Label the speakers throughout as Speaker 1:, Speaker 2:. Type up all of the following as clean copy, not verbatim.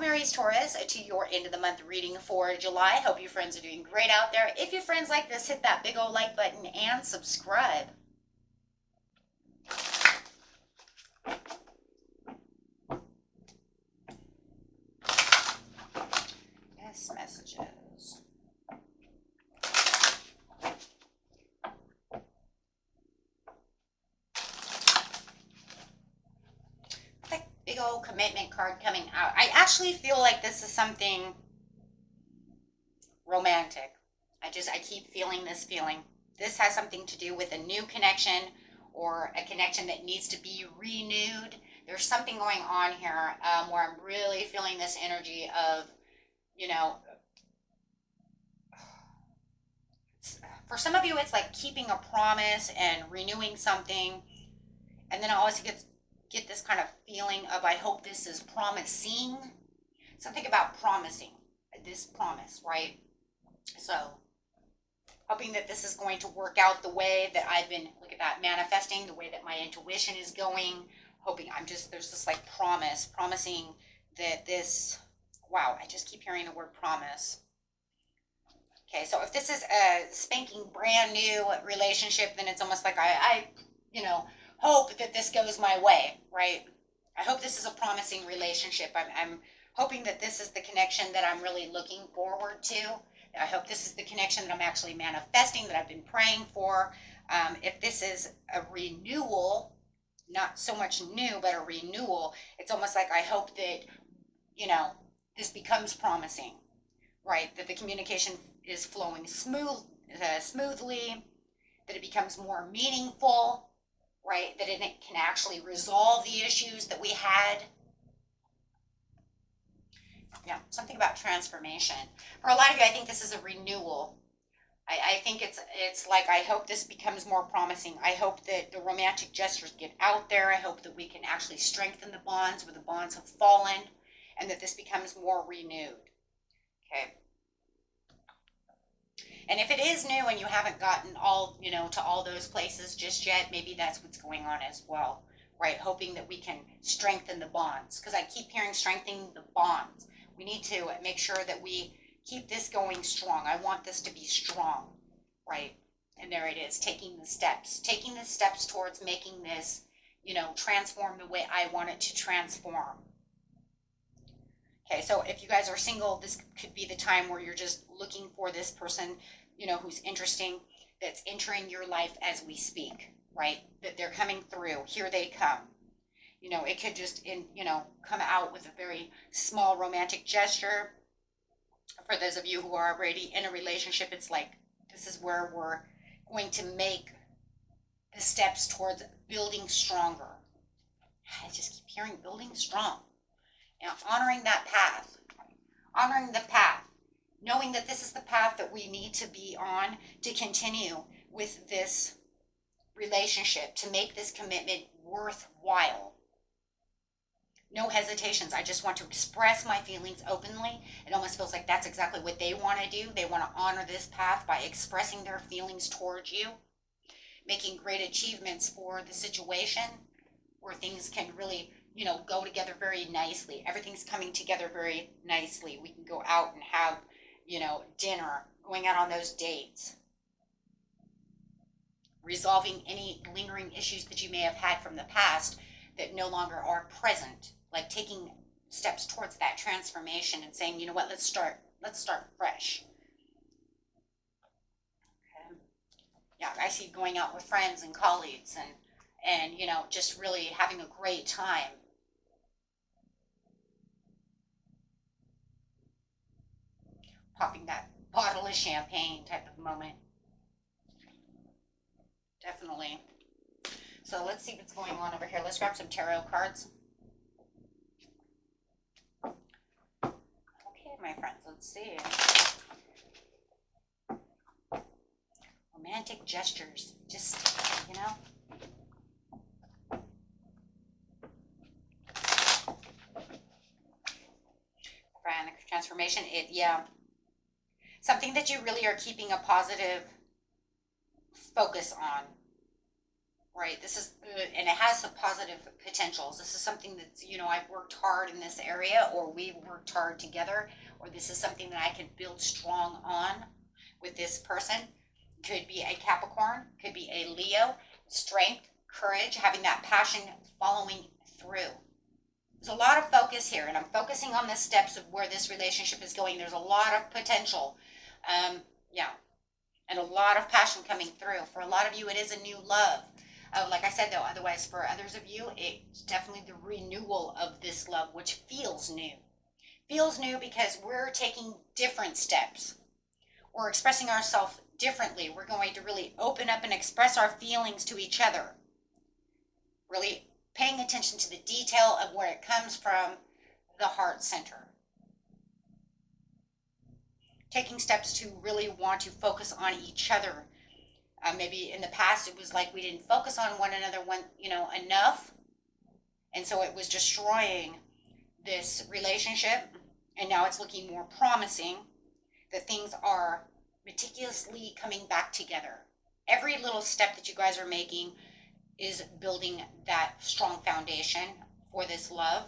Speaker 1: welcome Aries Taurus to your end of the month reading for July. Hope you friends are doing great out there. If your friends like this, hit that big old like button and subscribe. Yes, messages. Big old commitment card coming out. I actually feel like this is something romantic. I keep feeling this feeling. This has something to do with a new connection or a connection that needs to be renewed. There's something going on here where I'm really feeling this energy of, you know, for some of you, it's like keeping a promise and renewing something. And then I always get this kind of feeling of, I hope this is promising. Something about promising, this promise, right? So, hoping that this is going to work out the way that I've been, look at that, manifesting, the way that my intuition is going. Hoping, there's this like promising that this, wow, I just keep hearing the word promise. Okay, so if this is a spanking brand new relationship, then it's almost like I hope that this goes my way, right? I hope this is a promising relationship. I'm hoping that this is the connection that I'm really looking forward to. I hope this is the connection that I'm actually manifesting, that I've been praying for. If this is a renewal, not so much new, but a renewal, it's almost like I hope that, this becomes promising, right? That the communication is flowing smoothly, that it becomes more meaningful, right? That it can actually resolve the issues that we had. Yeah, something about transformation. For a lot of you, I think this is a renewal. I think it's like, I hope this becomes more promising. I hope that the romantic gestures get out there. I hope that we can actually strengthen the bonds where the bonds have fallen, and that this becomes more renewed. Okay. And if it is new and you haven't gotten all, to all those places just yet, maybe that's what's going on as well, right? Hoping that we can strengthen the bonds, because I keep hearing strengthening the bonds. We need to make sure that we keep this going strong. I want this to be strong, right? And there it is, taking the steps towards making this, transform the way I want it to transform. Okay, so if you guys are single, this could be the time where you're just looking for this person, who's interesting, that's entering your life as we speak, right? That they're coming through. Here they come. It could just, come out with a very small romantic gesture. For those of you who are already in a relationship, it's like, this is where we're going to make the steps towards building stronger. I just keep hearing building strong. Honoring that path, honoring the path, knowing that this is the path that we need to be on to continue with this relationship, to make this commitment worthwhile. No hesitations. I just want to express my feelings openly. It almost feels like that's exactly what they want to do. They want to honor this path by expressing their feelings towards you, making great achievements for the situation where things can really go together very nicely. Everything's coming together very nicely. We can go out and have, dinner, going out on those dates, resolving any lingering issues that you may have had from the past that no longer are present, like taking steps towards that transformation and saying, you know what, let's start fresh. Okay. Yeah, I see going out with friends and colleagues and just really having a great time. Popping that bottle of champagne type of moment. Definitely. So let's see what's going on over here. Let's grab some tarot cards. Okay, my friends, let's see. Romantic gestures. Just, Frantic transformation. Something that you really are keeping a positive focus on. right? This is, and it has some positive potentials. This is something that's, you know, I've worked hard in this area, or we've worked hard together, or this is something that I can build strong on with this person. Could be a Capricorn, could be a Leo. Strength, courage, having that passion following through. There's a lot of focus here, and I'm focusing on the steps of where this relationship is going. There's a lot of potential. Yeah, and a lot of passion coming through. For a lot of you, it is a new love. Like I said, though, otherwise, for others of you, it's definitely the renewal of this love, which feels new. Feels new because we're taking different steps. We're expressing ourselves differently. We're going to really open up and express our feelings to each other. Really paying attention to the detail of where it comes from, the heart center. Taking steps to really want to focus on each other. Maybe in the past it was like we didn't focus on one another enough, and so it was destroying this relationship. And now it's looking more promising, that things are meticulously coming back together. Every little step that you guys are making is building that strong foundation for this love.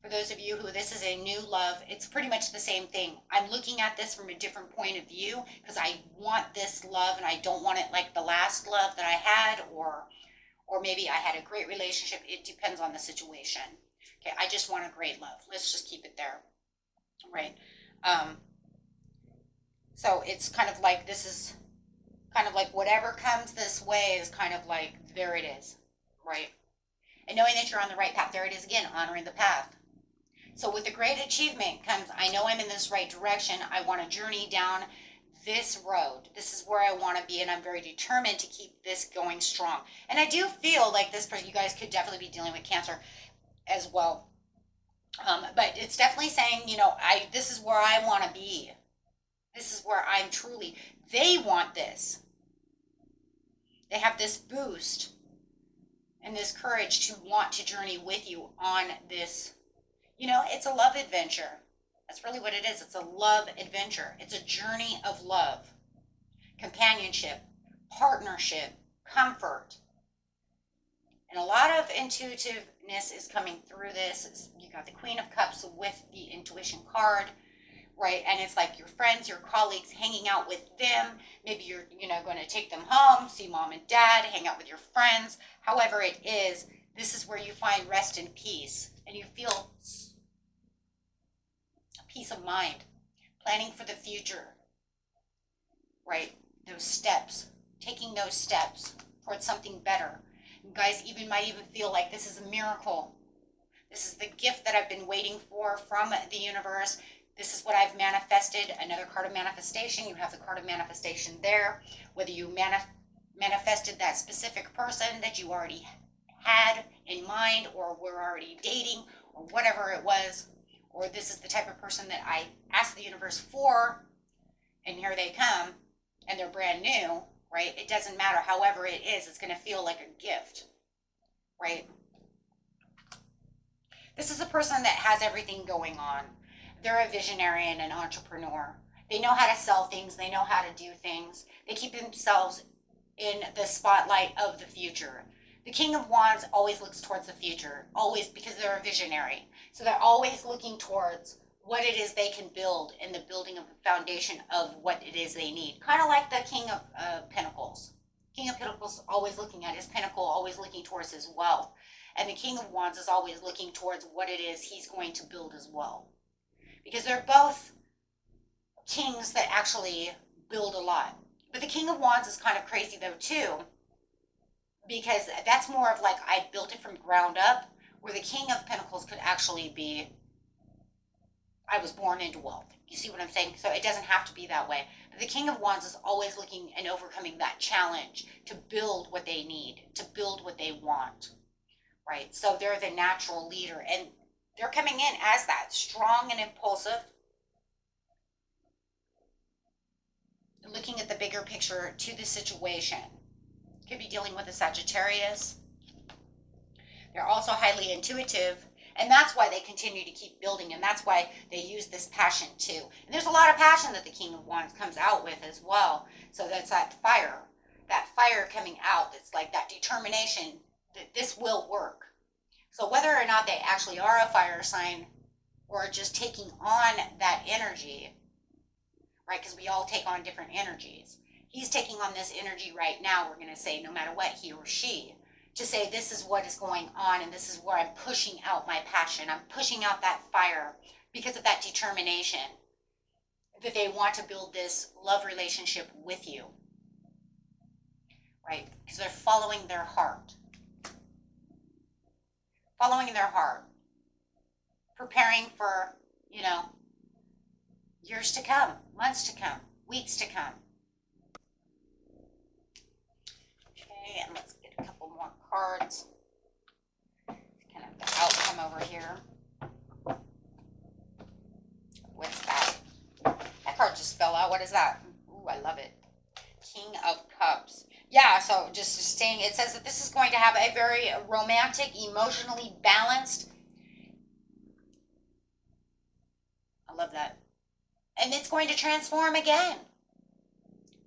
Speaker 1: For those of you who this is a new love, it's pretty much the same thing. I'm looking at this from a different point of view because I want this love and I don't want it like the last love that I had, or maybe I had a great relationship. It depends on the situation. Okay, I just want a great love. Let's just keep it there, right? So it's kind of like, this is kind of like whatever comes this way is kind of like, there it is, right? And knowing that you're on the right path, there it is again, honoring the path. So with the great achievement comes, I know I'm in this right direction. I want to journey down this road. This is where I want to be, and I'm very determined to keep this going strong. And I do feel like this person, you guys could definitely be dealing with Cancer as well. But it's definitely saying, you know, this is where I want to be. This is where I'm truly, they want this. They have this boost and this courage to want to journey with you on this. You know, it's a love adventure. That's really what it is. It's a love adventure. It's a journey of love, companionship, partnership, comfort. And a lot of intuitiveness is coming through this. You got the Queen of Cups with the intuition card, right? And it's like your friends, your colleagues, hanging out with them. Maybe you're, going to take them home, see mom and dad, hang out with your friends. However it is, this is where you find rest and peace, and you feel peace of mind, planning for the future, right? Those steps, taking those steps towards something better. You guys might even feel like this is a miracle. This is the gift that I've been waiting for from the universe. This is what I've manifested. Another card of manifestation. You have the card of manifestation there. Whether you manifested that specific person that you already had in mind, or were already dating, or whatever it was, or this is the type of person that I asked the universe for, and here they come, and they're brand new, right? It doesn't matter. However it is, it's going to feel like a gift, right? This is a person that has everything going on. They're a visionary and an entrepreneur. They know how to sell things. They know how to do things. They keep themselves in the spotlight of the future. The King of Wands always looks towards the future, always, because they're a visionary. So they're always looking towards what it is they can build in the building of the foundation of what it is they need. Kind of like the King of Pentacles. King of Pentacles always looking at his pentacle, always looking towards his wealth. And the King of Wands is always looking towards what it is he's going to build as well. Because they're both kings that actually build a lot. But the King of Wands is kind of crazy though too, because that's more of like, I built it from ground up, where the King of Pentacles could actually be, I was born into wealth. You see what I'm saying? So it doesn't have to be that way. But the King of Wands is always looking and overcoming that challenge to build what they need, to build what they want, right? So they're the natural leader, and they're coming in as that, strong and impulsive, looking at the bigger picture to the situation. Could be dealing with a Sagittarius. They're also highly intuitive, and that's why they continue to keep building, and that's why they use this passion too. And there's a lot of passion that the King of Wands comes out with as well. So that's that fire. that fire coming out. It's like that determination that this will work. So whether or not they actually are a fire sign or just taking on that energy, right? Because we all take on different energies. He's taking on this energy right now, we're going to say, no matter what, he or she, to say this is what is going on and this is where I'm pushing out my passion. I'm pushing out that fire because of that determination that they want to build this love relationship with you, right? Because they're following their heart. Following their heart. Preparing for, you know, years to come, months to come, weeks to come. Okay, and let's get a couple more cards. Kind of the outcome over here. What's that? That card just fell out. What is that? Ooh, I love it. King of Cups. Yeah, so just saying, it says that this is going to have a very romantic, emotionally balanced. I love that. And it's going to transform again.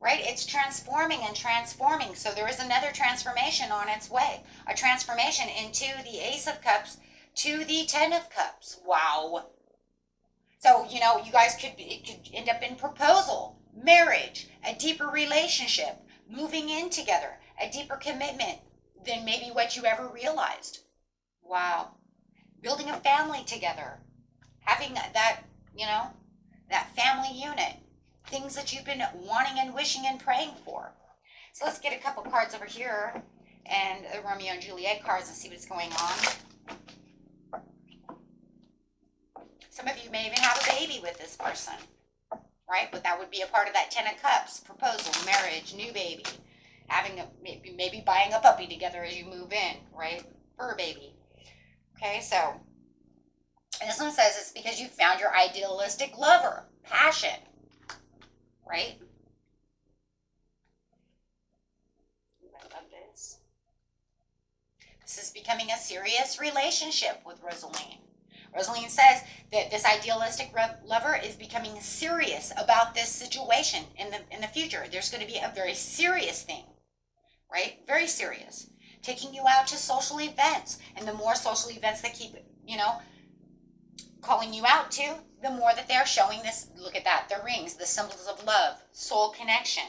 Speaker 1: Right? It's transforming and transforming. So there is another transformation on its way. A transformation into the Ace of Cups to the Ten of Cups. Wow. So, you know, you guys it could end up in proposal, marriage, a deeper relationship, moving in together, a deeper commitment than maybe what you ever realized. Wow. Building a family together, having that, you know, that family unit, things that you've been wanting and wishing and praying for. So let's get a couple cards over here and the Romeo and Juliet cards and see what's going on. Some of you may even have a baby with this person, right? But that would be a part of that Ten of Cups, proposal, marriage, new baby, having a, maybe buying a puppy together as you move in, right? Fur baby. Okay, so this one says it's because you found your idealistic lover, passion, right? I love this. This is becoming a serious relationship with Rosaline. Rosaline says that this idealistic lover is becoming serious about this situation in the future. There's going to be a very serious thing, right? Very serious. Taking you out to social events, and the more social events that keep, you know, calling you out to, the more that they're showing this. Look at that, the rings, the symbols of love, soul connection.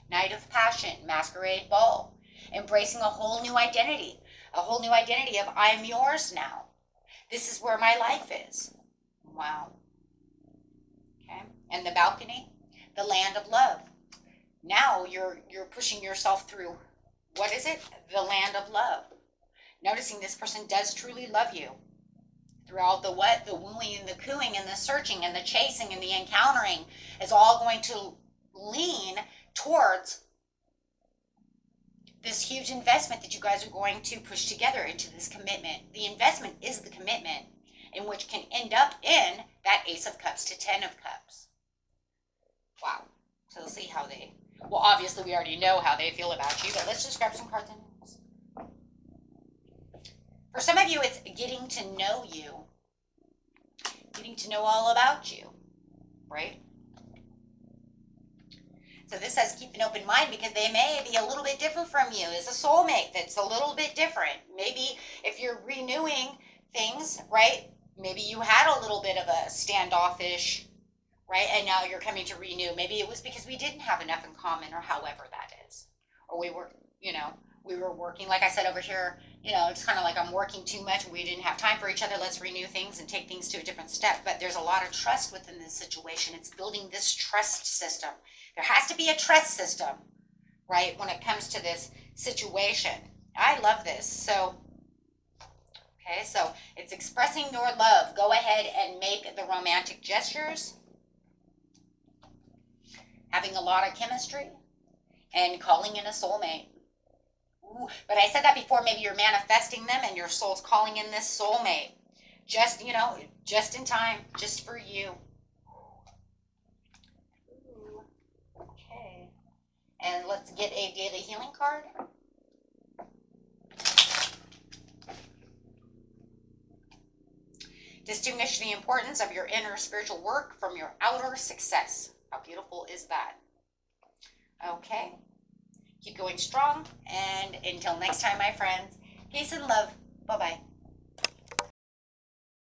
Speaker 1: Night of Passion, Masquerade Ball, embracing a whole new identity. A whole new identity of I'm yours now. This is where my life is. Wow. Okay. And the balcony, the land of love. Now you're pushing yourself through, what is it? The land of love. Noticing this person does truly love you. Throughout the what? The wooing and the cooing and the searching and the chasing and the encountering is all going to lean towards this huge investment that you guys are going to push together into this commitment. The investment is the commitment, in which can end up in that Ace of Cups to Ten of Cups. Wow. So let's see how they, well, obviously we already know how they feel about you, but let's just grab some cards and names. For some of you, it's getting to know you. Getting to know all about you, right? So this says keep an open mind because they may be a little bit different from you. It's a soulmate that's a little bit different. Maybe if you're renewing things, right? Maybe you had a little bit of a standoffish, right? And now you're coming to renew. Maybe it was because we didn't have enough in common or however that is. Or we were, you know, we were working, like I said over here, you know, it's kind of like I'm working too much and we didn't have time for each other. Let's renew things and take things to a different step. But there's a lot of trust within this situation. It's building this trust system. There has to be a trust system, right, when it comes to this situation. I love this. So, okay, so it's expressing your love. Go ahead and make the romantic gestures. Having a lot of chemistry and calling in a soulmate. Ooh, but I said that before, maybe you're manifesting them and your soul's calling in this soulmate. Just, you know, just in time, just for you. Ooh, okay. And let's get a daily healing card. Distinguish the importance of your inner spiritual work from your outer success. How beautiful is that? Okay. Keep going strong. And until next time, my friends, peace and love. Bye-bye.